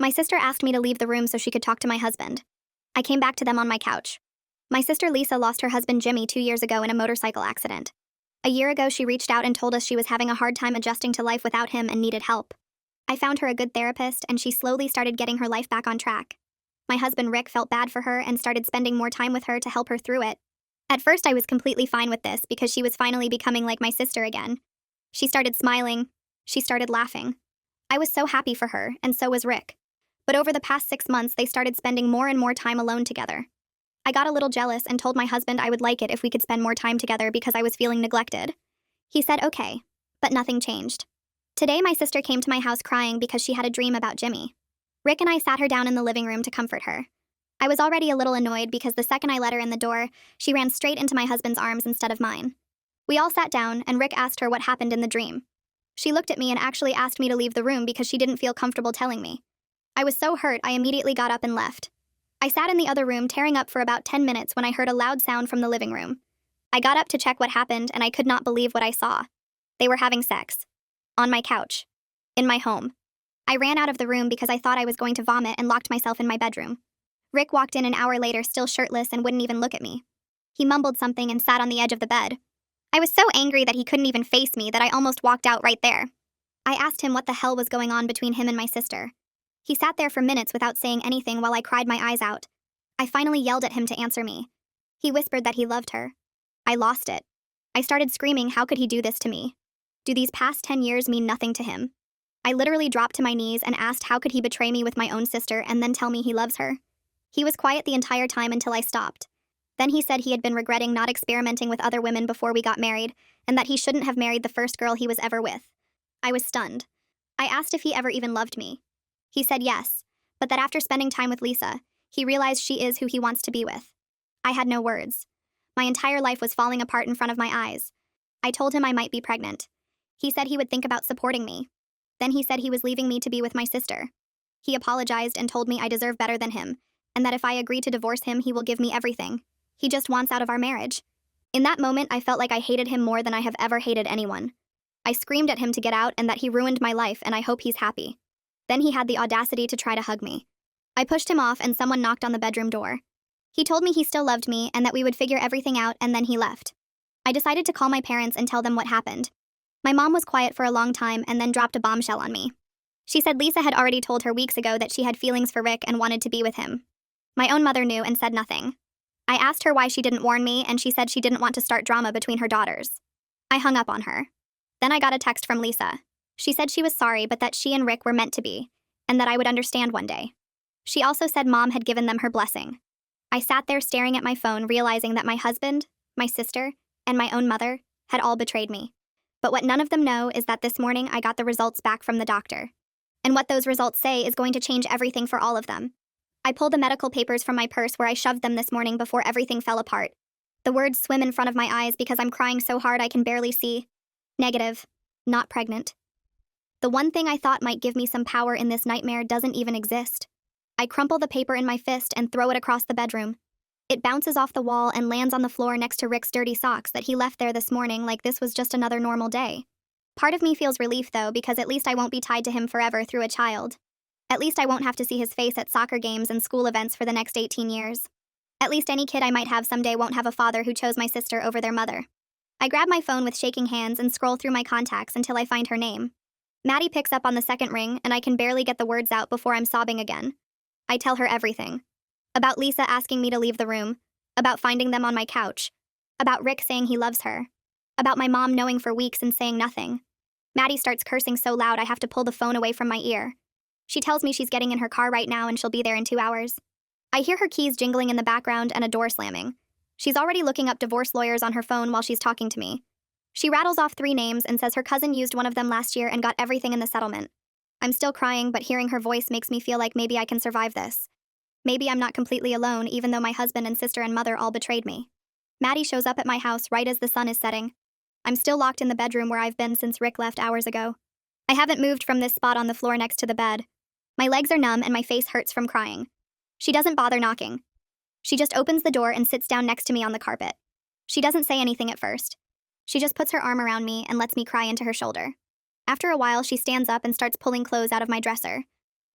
My sister asked me to leave the room so she could talk to my husband. I came back to them on my couch. My sister Lisa lost her husband Jimmy 2 years ago in a motorcycle accident. A year ago, she reached out and told us she was having a hard time adjusting to life without him and needed help. I found her a good therapist, and she slowly started getting her life back on track. My husband Rick felt bad for her and started spending more time with her to help her through it. At first, I was completely fine with this because she was finally becoming like my sister again. She started smiling. She started laughing. I was so happy for her, and so was Rick. But over the past 6 months, they started spending more and more time alone together. I got a little jealous and told my husband I would like it if we could spend more time together because I was feeling neglected. He said okay, but nothing changed. Today, my sister came to my house crying because she had a dream about Jimmy. Rick and I sat her down in the living room to comfort her. I was already a little annoyed because the second I let her in the door, she ran straight into my husband's arms instead of mine. We all sat down, and Rick asked her what happened in the dream. She looked at me and actually asked me to leave the room because she didn't feel comfortable telling me. I was so hurt, I immediately got up and left. I sat in the other room tearing up for about 10 minutes when I heard a loud sound from the living room. I got up to check what happened, and I could not believe what I saw. They were having sex. On my couch. In my home. I ran out of the room because I thought I was going to vomit and locked myself in my bedroom. Rick walked in an hour later still shirtless and wouldn't even look at me. He mumbled something and sat on the edge of the bed. I was so angry that he couldn't even face me that I almost walked out right there. I asked him what the hell was going on between him and my sister. He sat there for minutes without saying anything while I cried my eyes out. I finally yelled at him to answer me. He whispered that he loved her. I lost it. I started screaming, how could he do this to me? Do these past 10 years mean nothing to him? I literally dropped to my knees and asked how could he betray me with my own sister and then tell me he loves her. He was quiet the entire time until I stopped. Then he said he had been regretting not experimenting with other women before we got married, and that he shouldn't have married the first girl he was ever with. I was stunned. I asked if he ever even loved me. He said yes, but that after spending time with Lisa, he realized she is who he wants to be with. I had no words. My entire life was falling apart in front of my eyes. I told him I might be pregnant. He said he would think about supporting me. Then he said he was leaving me to be with my sister. He apologized and told me I deserve better than him, and that if I agree to divorce him, he will give me everything. He just wants out of our marriage. In that moment, I felt like I hated him more than I have ever hated anyone. I screamed at him to get out and that he ruined my life, and I hope he's happy. Then he had the audacity to try to hug me. I pushed him off and someone knocked on the bedroom door. He told me he still loved me and that we would figure everything out, and then he left. I decided to call my parents and tell them what happened. My mom was quiet for a long time and then dropped a bombshell on me. She said Lisa had already told her weeks ago that she had feelings for Rick and wanted to be with him. My own mother knew and said nothing. I asked her why she didn't warn me, and she said she didn't want to start drama between her daughters. I hung up on her. Then I got a text from Lisa. She said she was sorry, but that she and Rick were meant to be, and that I would understand one day. She also said Mom had given them her blessing. I sat there staring at my phone, realizing that my husband, my sister, and my own mother had all betrayed me. But what none of them know is that this morning I got the results back from the doctor. And what those results say is going to change everything for all of them. I pulled the medical papers from my purse where I shoved them this morning before everything fell apart. The words swim in front of my eyes because I'm crying so hard I can barely see. Negative. Not pregnant. The one thing I thought might give me some power in this nightmare doesn't even exist. I crumple the paper in my fist and throw it across the bedroom. It bounces off the wall and lands on the floor next to Rick's dirty socks that he left there this morning like this was just another normal day. Part of me feels relief though, because at least I won't be tied to him forever through a child. At least I won't have to see his face at soccer games and school events for the next 18 years. At least any kid I might have someday won't have a father who chose my sister over their mother. I grab my phone with shaking hands and scroll through my contacts until I find her name. Maddie picks up on the second ring, and I can barely get the words out before I'm sobbing again. I tell her everything. About Lisa asking me to leave the room. About finding them on my couch. About Rick saying he loves her. About my mom knowing for weeks and saying nothing. Maddie starts cursing so loud I have to pull the phone away from my ear. She tells me she's getting in her car right now and she'll be there in 2 hours. I hear her keys jingling in the background and a door slamming. She's already looking up divorce lawyers on her phone while she's talking to me. She rattles off 3 names and says her cousin used one of them last year and got everything in the settlement. I'm still crying, but hearing her voice makes me feel like maybe I can survive this. Maybe I'm not completely alone, even though my husband and sister and mother all betrayed me. Maddie shows up at my house right as the sun is setting. I'm still locked in the bedroom where I've been since Rick left hours ago. I haven't moved from this spot on the floor next to the bed. My legs are numb and my face hurts from crying. She doesn't bother knocking. She just opens the door and sits down next to me on the carpet. She doesn't say anything at first. She just puts her arm around me and lets me cry into her shoulder. After a while, she stands up and starts pulling clothes out of my dresser.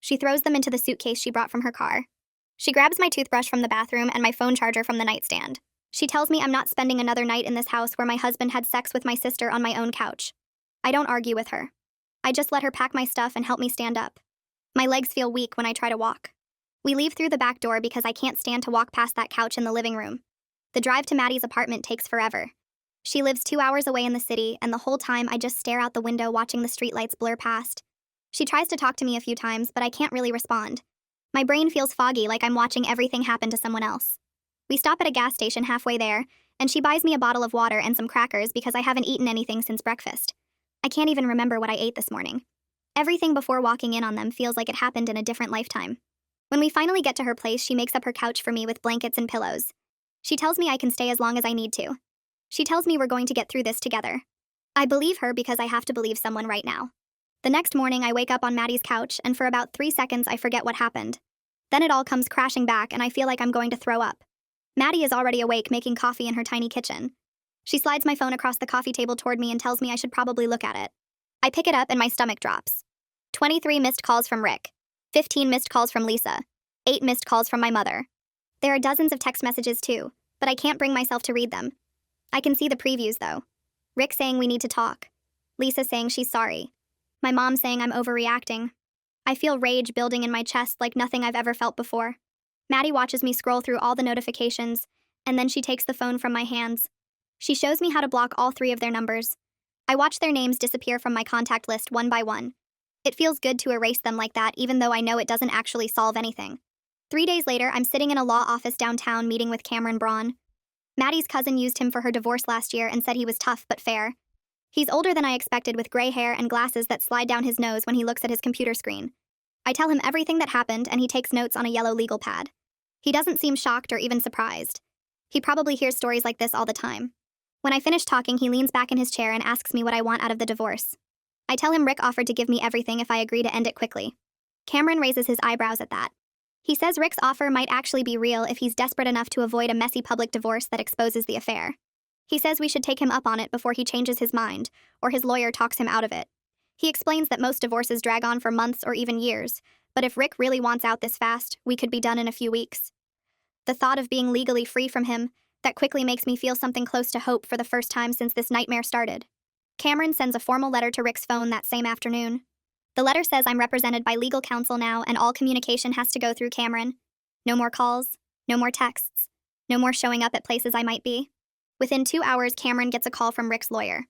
She throws them into the suitcase she brought from her car. She grabs my toothbrush from the bathroom and my phone charger from the nightstand. She tells me I'm not spending another night in this house where my husband had sex with my sister on my own couch. I don't argue with her. I just let her pack my stuff and help me stand up. My legs feel weak when I try to walk. We leave through the back door because I can't stand to walk past that couch in the living room. The drive to Maddie's apartment takes forever. She lives 2 hours away in the city, and the whole time I just stare out the window watching the streetlights blur past. She tries to talk to me a few times, but I can't really respond. My brain feels foggy, like I'm watching everything happen to someone else. We stop at a gas station halfway there, and she buys me a bottle of water and some crackers because I haven't eaten anything since breakfast. I can't even remember what I ate this morning. Everything before walking in on them feels like it happened in a different lifetime. When we finally get to her place, she makes up her couch for me with blankets and pillows. She tells me I can stay as long as I need to. She tells me we're going to get through this together. I believe her because I have to believe someone right now. The next morning, I wake up on Maddie's couch, and for about 3 seconds, I forget what happened. Then it all comes crashing back, and I feel like I'm going to throw up. Maddie is already awake, making coffee in her tiny kitchen. She slides my phone across the coffee table toward me and tells me I should probably look at it. I pick it up, and my stomach drops. 23 missed calls from Rick. 15 missed calls from Lisa. 8 missed calls from my mother. There are dozens of text messages too, but I can't bring myself to read them. I can see the previews though. Rick saying we need to talk. Lisa saying she's sorry. My mom saying I'm overreacting. I feel rage building in my chest like nothing I've ever felt before. Maddie watches me scroll through all the notifications, and then she takes the phone from my hands. She shows me how to block all 3 of their numbers. I watch their names disappear from my contact list one by one. It feels good to erase them like that, even though I know it doesn't actually solve anything. 3 days later, I'm sitting in a law office downtown meeting with Cameron Braun. Maddie's cousin used him for her divorce last year and said he was tough but fair. He's older than I expected, with gray hair and glasses that slide down his nose when he looks at his computer screen. I tell him everything that happened, and he takes notes on a yellow legal pad. He doesn't seem shocked or even surprised. He probably hears stories like this all the time. When I finish talking, he leans back in his chair and asks me what I want out of the divorce. I tell him Rick offered to give me everything if I agree to end it quickly. Cameron raises his eyebrows at that. He says Rick's offer might actually be real if he's desperate enough to avoid a messy public divorce that exposes the affair. He says we should take him up on it before he changes his mind, or his lawyer talks him out of it. He explains that most divorces drag on for months or even years, but if Rick really wants out this fast, we could be done in a few weeks. The thought of being legally free from him, that quickly makes me feel something close to hope for the first time since this nightmare started. Cameron sends a formal letter to Rick's phone that same afternoon. The letter says I'm represented by legal counsel now and all communication has to go through Cameron. No more calls, no more texts, no more showing up at places I might be. Within 2 hours, Cameron gets a call from Rick's lawyer.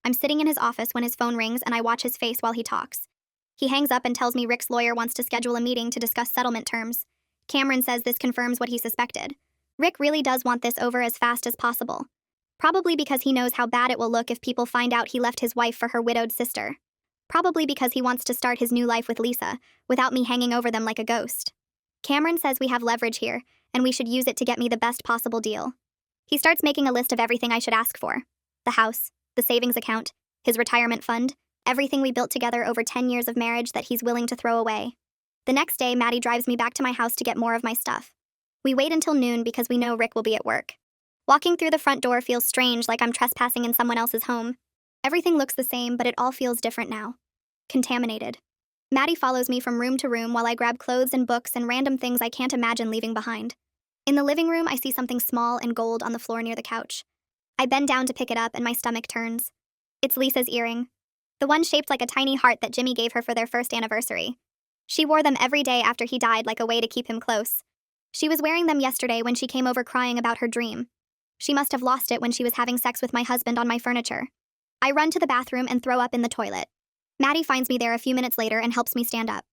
I'm sitting in his office when his phone rings and I watch his face while he talks. He hangs up and tells me Rick's lawyer wants to schedule a meeting to discuss settlement terms. Cameron says this confirms what he suspected. Rick really does want this over as fast as possible. Probably because he knows how bad it will look if people find out he left his wife for her widowed sister. Probably because he wants to start his new life with Lisa, without me hanging over them like a ghost. Cameron says we have leverage here, and we should use it to get me the best possible deal. He starts making a list of everything I should ask for. The house, the savings account, his retirement fund, everything we built together over 10 years of marriage that he's willing to throw away. The next day, Maddie drives me back to my house to get more of my stuff. We wait until noon because we know Rick will be at work. Walking through the front door feels strange, like I'm trespassing in someone else's home. Everything looks the same, but it all feels different now. Contaminated. Maddie follows me from room to room while I grab clothes and books and random things I can't imagine leaving behind. In the living room, I see something small and gold on the floor near the couch. I bend down to pick it up and my stomach turns. It's Lisa's earring. The one shaped like a tiny heart that Jimmy gave her for their first anniversary. She wore them every day after he died like a way to keep him close. She was wearing them yesterday when she came over crying about her dream. She must have lost it when she was having sex with my husband on my furniture. I run to the bathroom and throw up in the toilet. Maddie finds me there a few minutes later and helps me stand up.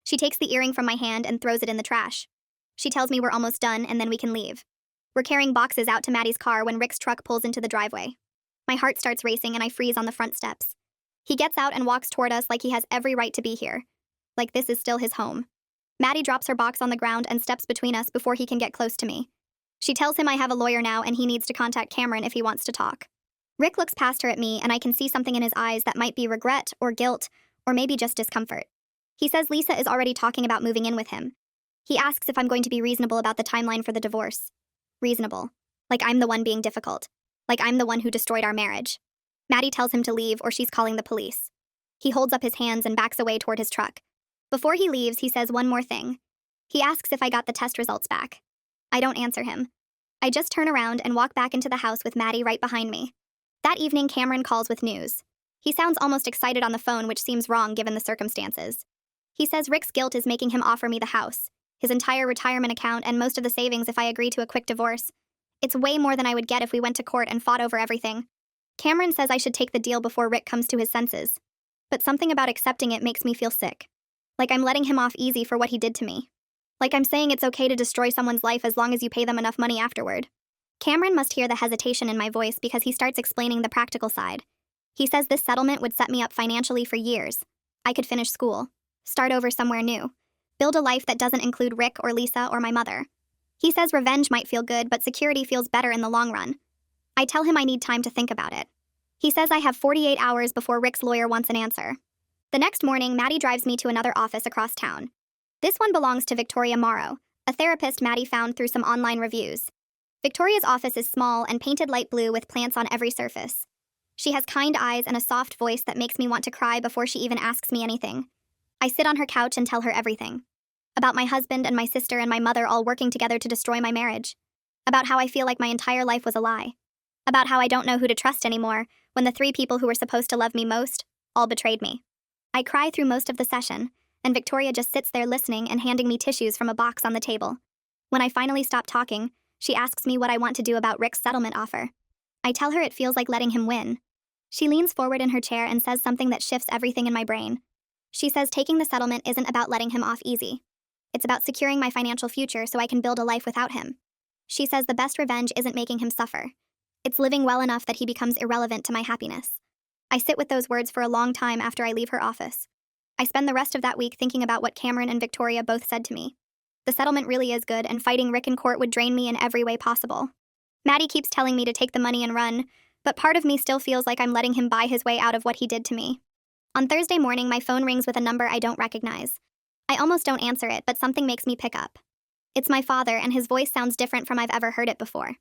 She takes the earring from my hand and throws it in the trash. She tells me we're almost done and then we can leave. We're carrying boxes out to Maddie's car when Rick's truck pulls into the driveway. My heart starts racing and I freeze on the front steps. He gets out and walks toward us like he has every right to be here. Like this is still his home. Maddie drops her box on the ground and steps between us before he can get close to me. She tells him I have a lawyer now and he needs to contact Cameron if he wants to talk. Rick looks past her at me and I can see something in his eyes that might be regret or guilt or maybe just discomfort. He says Lisa is already talking about moving in with him. He asks if I'm going to be reasonable about the timeline for the divorce. Reasonable. Like I'm the one being difficult. Like I'm the one who destroyed our marriage. Maddie tells him to leave or she's calling the police. He holds up his hands and backs away toward his truck. Before he leaves, he says one more thing. He asks if I got the test results back. I don't answer him. I just turn around and walk back into the house with Maddie right behind me. That evening, Cameron calls with news. He sounds almost excited on the phone, which seems wrong given the circumstances. He says Rick's guilt is making him offer me the house, his entire retirement account, and most of the savings if I agree to a quick divorce. It's way more than I would get if we went to court and fought over everything. Cameron says I should take the deal before Rick comes to his senses. But something about accepting it makes me feel sick. Like I'm letting him off easy for what he did to me. Like I'm saying it's okay to destroy someone's life as long as you pay them enough money afterward. Cameron must hear the hesitation in my voice because he starts explaining the practical side. He says this settlement would set me up financially for years. I could finish school, start over somewhere new, build a life that doesn't include Rick or Lisa or my mother. He says revenge might feel good, but security feels better in the long run. I tell him I need time to think about it. He says I have 48 hours before Rick's lawyer wants an answer. The next morning, Maddie drives me to another office across town. This one belongs to Victoria Morrow, a therapist Maddie found through some online reviews. Victoria's office is small and painted light blue with plants on every surface. She has kind eyes and a soft voice that makes me want to cry before she even asks me anything. I sit on her couch and tell her everything. About my husband and my sister and my mother all working together to destroy my marriage. About how I feel like my entire life was a lie. About how I don't know who to trust anymore when the 3 people who were supposed to love me most all betrayed me. I cry through most of the session, and Victoria just sits there listening and handing me tissues from a box on the table. When I finally stop talking, she asks me what I want to do about Rick's settlement offer. I tell her it feels like letting him win. She leans forward in her chair and says something that shifts everything in my brain. She says taking the settlement isn't about letting him off easy. It's about securing my financial future so I can build a life without him. She says the best revenge isn't making him suffer. It's living well enough that he becomes irrelevant to my happiness. I sit with those words for a long time after I leave her office. I spend the rest of that week thinking about what Cameron and Victoria both said to me. The settlement really is good, and fighting Rick in court would drain me in every way possible. Maddie keeps telling me to take the money and run, but part of me still feels like I'm letting him buy his way out of what he did to me. On Thursday morning, my phone rings with a number I don't recognize. I almost don't answer it, but something makes me pick up. It's my father, and his voice sounds different from I've ever heard it before.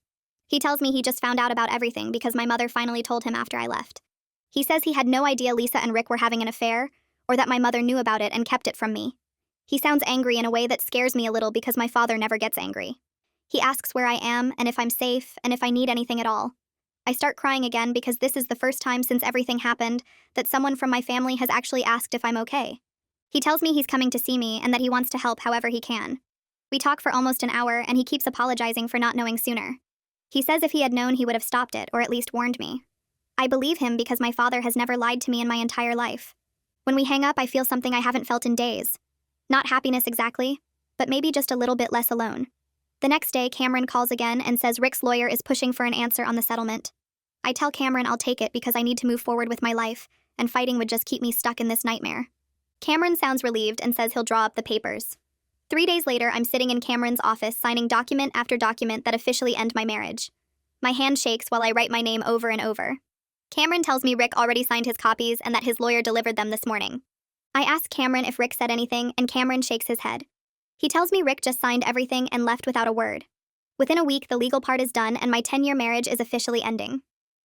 He tells me he just found out about everything because my mother finally told him after I left. He says he had no idea Lisa and Rick were having an affair, or that my mother knew about it and kept it from me. He sounds angry in a way that scares me a little because my father never gets angry. He asks where I am, and if I'm safe, and if I need anything at all. I start crying again because this is the first time since everything happened that someone from my family has actually asked if I'm okay. He tells me he's coming to see me and that he wants to help however he can. We talk for almost an hour, and he keeps apologizing for not knowing sooner. He says if he had known, he would have stopped it, or at least warned me. I believe him because my father has never lied to me in my entire life. When we hang up, I feel something I haven't felt in days. Not happiness exactly, but maybe just a little bit less alone. The next day, Cameron calls again and says Rick's lawyer is pushing for an answer on the settlement. I tell Cameron I'll take it because I need to move forward with my life, and fighting would just keep me stuck in this nightmare. Cameron sounds relieved and says he'll draw up the papers. 3 days later, I'm sitting in Cameron's office signing document after document that officially end my marriage. My hand shakes while I write my name over and over. Cameron tells me Rick already signed his copies and that his lawyer delivered them this morning. I ask Cameron if Rick said anything, and Cameron shakes his head. He tells me Rick just signed everything and left without a word. Within a week, the legal part is done and my 10-year marriage is officially ending.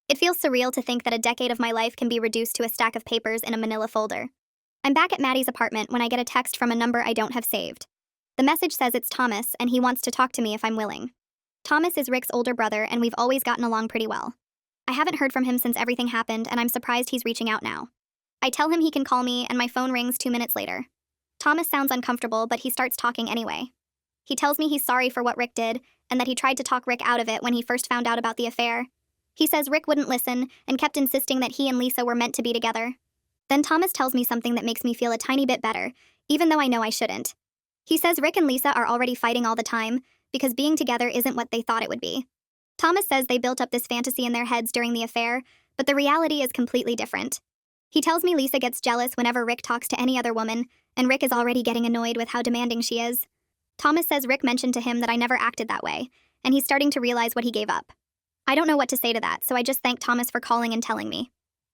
It feels surreal to think that a decade of my life can be reduced to a stack of papers in a manila folder. I'm back at Maddie's apartment when I get a text from a number I don't have saved. The message says it's Thomas and he wants to talk to me if I'm willing. Thomas is Rick's older brother and we've always gotten along pretty well. I haven't heard from him since everything happened and I'm surprised he's reaching out now. I tell him he can call me and my phone rings 2 minutes later. Thomas sounds uncomfortable, but he starts talking anyway. He tells me he's sorry for what Rick did and that he tried to talk Rick out of it when he first found out about the affair. He says Rick wouldn't listen and kept insisting that he and Lisa were meant to be together. Then Thomas tells me something that makes me feel a tiny bit better, even though I know I shouldn't. He says Rick and Lisa are already fighting all the time because being together isn't what they thought it would be. Thomas says they built up this fantasy in their heads during the affair, but the reality is completely different. He tells me Lisa gets jealous whenever Rick talks to any other woman, and Rick is already getting annoyed with how demanding she is. Thomas says Rick mentioned to him that I never acted that way, and he's starting to realize what he gave up. I don't know what to say to that, so I just thank Thomas for calling and telling me.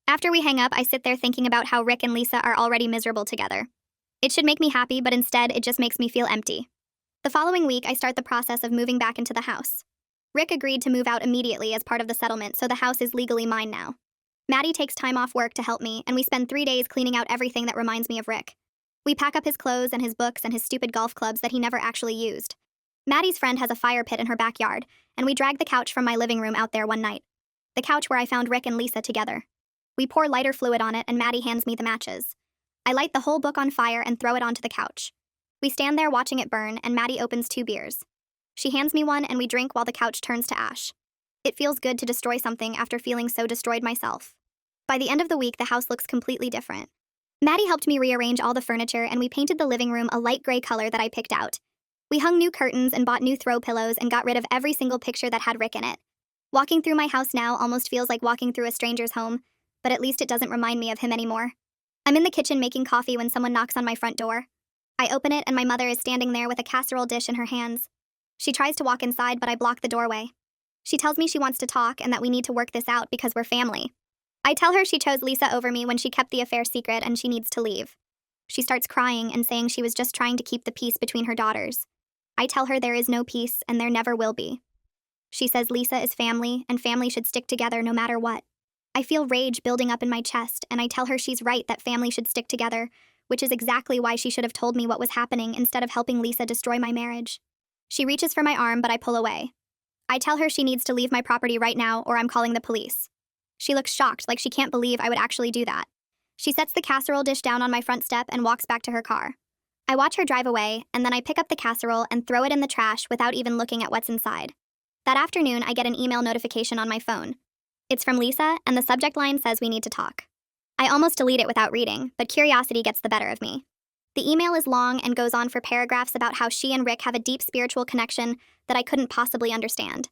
After we hang up, I sit there thinking about how Rick and Lisa are already miserable together. It should make me happy, but instead, it just makes me feel empty. The following week, I start the process of moving back into the house. Rick agreed to move out immediately as part of the settlement, so the house is legally mine now. Maddie takes time off work to help me, and we spend 3 days cleaning out everything that reminds me of Rick. We pack up his clothes and his books and his stupid golf clubs that he never actually used. Maddie's friend has a fire pit in her backyard, and we drag the couch from my living room out there one night. The couch where I found Rick and Lisa together. We pour lighter fluid on it and Maddie hands me the matches. I light the whole book on fire and throw it onto the couch. We stand there watching it burn and Maddie opens 2 beers. She hands me one and we drink while the couch turns to ash. It feels good to destroy something after feeling so destroyed myself. By the end of the week, the house looks completely different. Maddie helped me rearrange all the furniture and we painted the living room a light gray color that I picked out. We hung new curtains and bought new throw pillows and got rid of every single picture that had Rick in it. Walking through my house now almost feels like walking through a stranger's home, but at least it doesn't remind me of him anymore. I'm in the kitchen making coffee when someone knocks on my front door. I open it and my mother is standing there with a casserole dish in her hands. She tries to walk inside, but I block the doorway. She tells me she wants to talk and that we need to work this out because we're family. I tell her she chose Lisa over me when she kept the affair secret and she needs to leave. She starts crying and saying she was just trying to keep the peace between her daughters. I tell her there is no peace and there never will be. She says Lisa is family and family should stick together no matter what. I feel rage building up in my chest and I tell her she's right that family should stick together, which is exactly why she should have told me what was happening instead of helping Lisa destroy my marriage. She reaches for my arm, but I pull away. I tell her she needs to leave my property right now or I'm calling the police. She looks shocked, like she can't believe I would actually do that. She sets the casserole dish down on my front step and walks back to her car. I watch her drive away, and then I pick up the casserole and throw it in the trash without even looking at what's inside. That afternoon, I get an email notification on my phone. It's from Lisa, and the subject line says we need to talk. I almost delete it without reading, but curiosity gets the better of me. The email is long and goes on for paragraphs about how she and Rick have a deep spiritual connection that I couldn't possibly understand.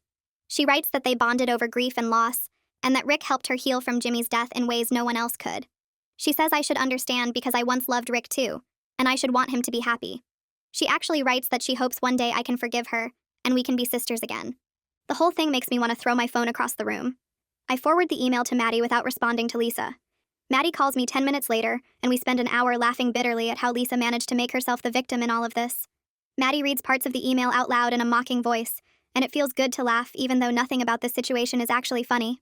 She writes that they bonded over grief and loss, and that Rick helped her heal from Jimmy's death in ways no one else could. She says I should understand because I once loved Rick too, and I should want him to be happy. She actually writes that she hopes one day I can forgive her, and we can be sisters again. The whole thing makes me want to throw my phone across the room. I forward the email to Maddie without responding to Lisa. Maddie calls me 10 minutes later, and we spend an hour laughing bitterly at how Lisa managed to make herself the victim in all of this. Maddie reads parts of the email out loud in a mocking voice, and it feels good to laugh even though nothing about this situation is actually funny.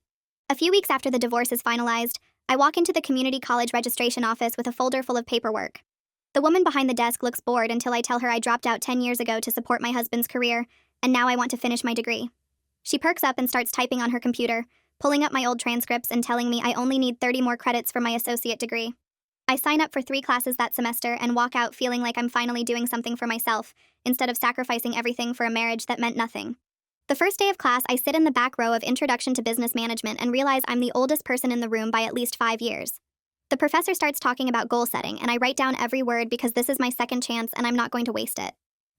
A few weeks after the divorce is finalized, I walk into the community college registration office with a folder full of paperwork. The woman behind the desk looks bored until I tell her I dropped out 10 years ago to support my husband's career, and now I want to finish my degree. She perks up and starts typing on her computer, pulling up my old transcripts and telling me I only need 30 more credits for my associate degree. I sign up for 3 classes that semester and walk out feeling like I'm finally doing something for myself, instead of sacrificing everything for a marriage that meant nothing. The first day of class, I sit in the back row of Introduction to Business Management and realize I'm the oldest person in the room by at least 5 years. The professor starts talking about goal setting, and I write down every word because this is my second chance and I'm not going to waste it.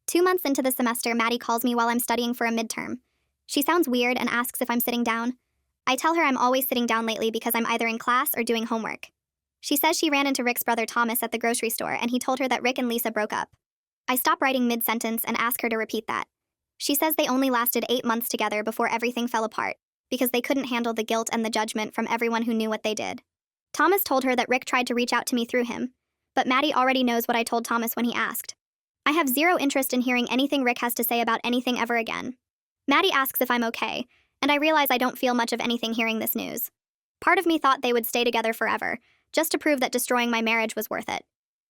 2 months into the semester, Maddie calls me while I'm studying for a midterm. She sounds weird and asks if I'm sitting down. I tell her I'm always sitting down lately because I'm either in class or doing homework. She says she ran into Rick's brother Thomas at the grocery store and he told her that Rick and Lisa broke up. I stop writing mid-sentence and ask her to repeat that. She says they only lasted 8 months together before everything fell apart, because they couldn't handle the guilt and the judgment from everyone who knew what they did. Thomas told her that Rick tried to reach out to me through him, but Maddie already knows what I told Thomas when he asked. I have zero interest in hearing anything Rick has to say about anything ever again. Maddie asks if I'm okay, and I realize I don't feel much of anything hearing this news. Part of me thought they would stay together forever, just to prove that destroying my marriage was worth it.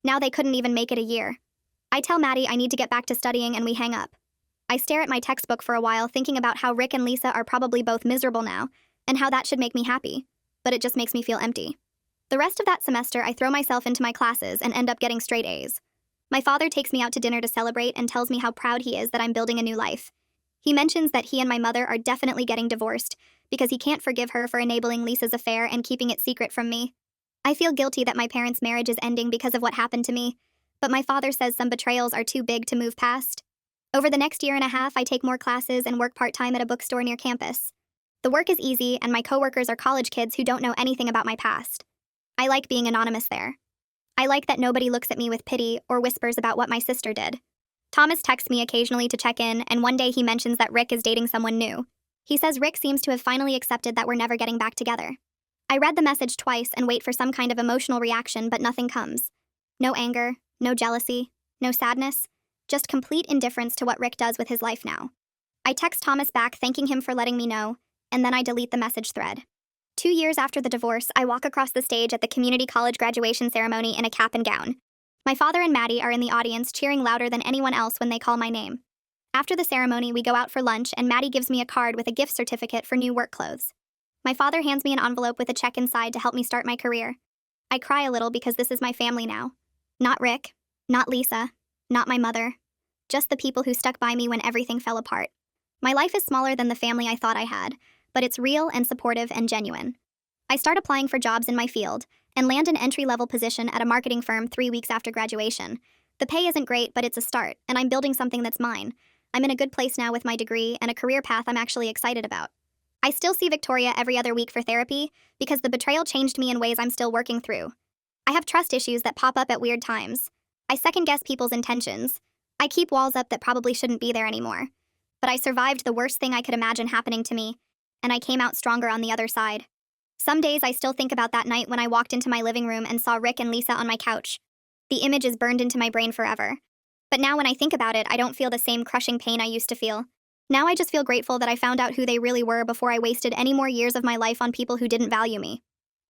Now they couldn't even make it a year. I tell Maddie I need to get back to studying and we hang up. I stare at my textbook for a while thinking about how Rick and Lisa are probably both miserable now, and how that should make me happy, but it just makes me feel empty. The rest of that semester, I throw myself into my classes and end up getting straight A's. My father takes me out to dinner to celebrate and tells me how proud he is that I'm building a new life. He mentions that he and my mother are definitely getting divorced because he can't forgive her for enabling Lisa's affair and keeping it secret from me. I feel guilty that my parents' marriage is ending because of what happened to me, but my father says some betrayals are too big to move past. Over the next year and a half, I take more classes and work part-time at a bookstore near campus. The work is easy, and my coworkers are college kids who don't know anything about my past. I like being anonymous there. I like that nobody looks at me with pity or whispers about what my sister did. Thomas texts me occasionally to check in, and one day he mentions that Rick is dating someone new. He says Rick seems to have finally accepted that we're never getting back together. I read the message twice and wait for some kind of emotional reaction, but nothing comes. No anger, no jealousy, no sadness, just complete indifference to what Rick does with his life now. I text Thomas back thanking him for letting me know, and then I delete the message thread. 2 years after the divorce, I walk across the stage at the community college graduation ceremony in a cap and gown. My father and Maddie are in the audience cheering louder than anyone else when they call my name. After the ceremony, we go out for lunch and Maddie gives me a card with a gift certificate for new work clothes. My father hands me an envelope with a check inside to help me start my career. I cry a little because this is my family now. Not Rick, not Lisa, not my mother. Just the people who stuck by me when everything fell apart. My life is smaller than the family I thought I had, but it's real and supportive and genuine. I start applying for jobs in my field and land an entry-level position at a marketing firm 3 weeks after graduation. The pay isn't great, but it's a start, and I'm building something that's mine. I'm in a good place now with my degree and a career path I'm actually excited about. I still see Victoria every other week for therapy because the betrayal changed me in ways I'm still working through. I have trust issues that pop up at weird times. I second-guess people's intentions. I keep walls up that probably shouldn't be there anymore. But I survived the worst thing I could imagine happening to me, and I came out stronger on the other side. Some days I still think about that night when I walked into my living room and saw Rick and Lisa on my couch. The image is burned into my brain forever. But now when I think about it, I don't feel the same crushing pain I used to feel. Now I just feel grateful that I found out who they really were before I wasted any more years of my life on people who didn't value me.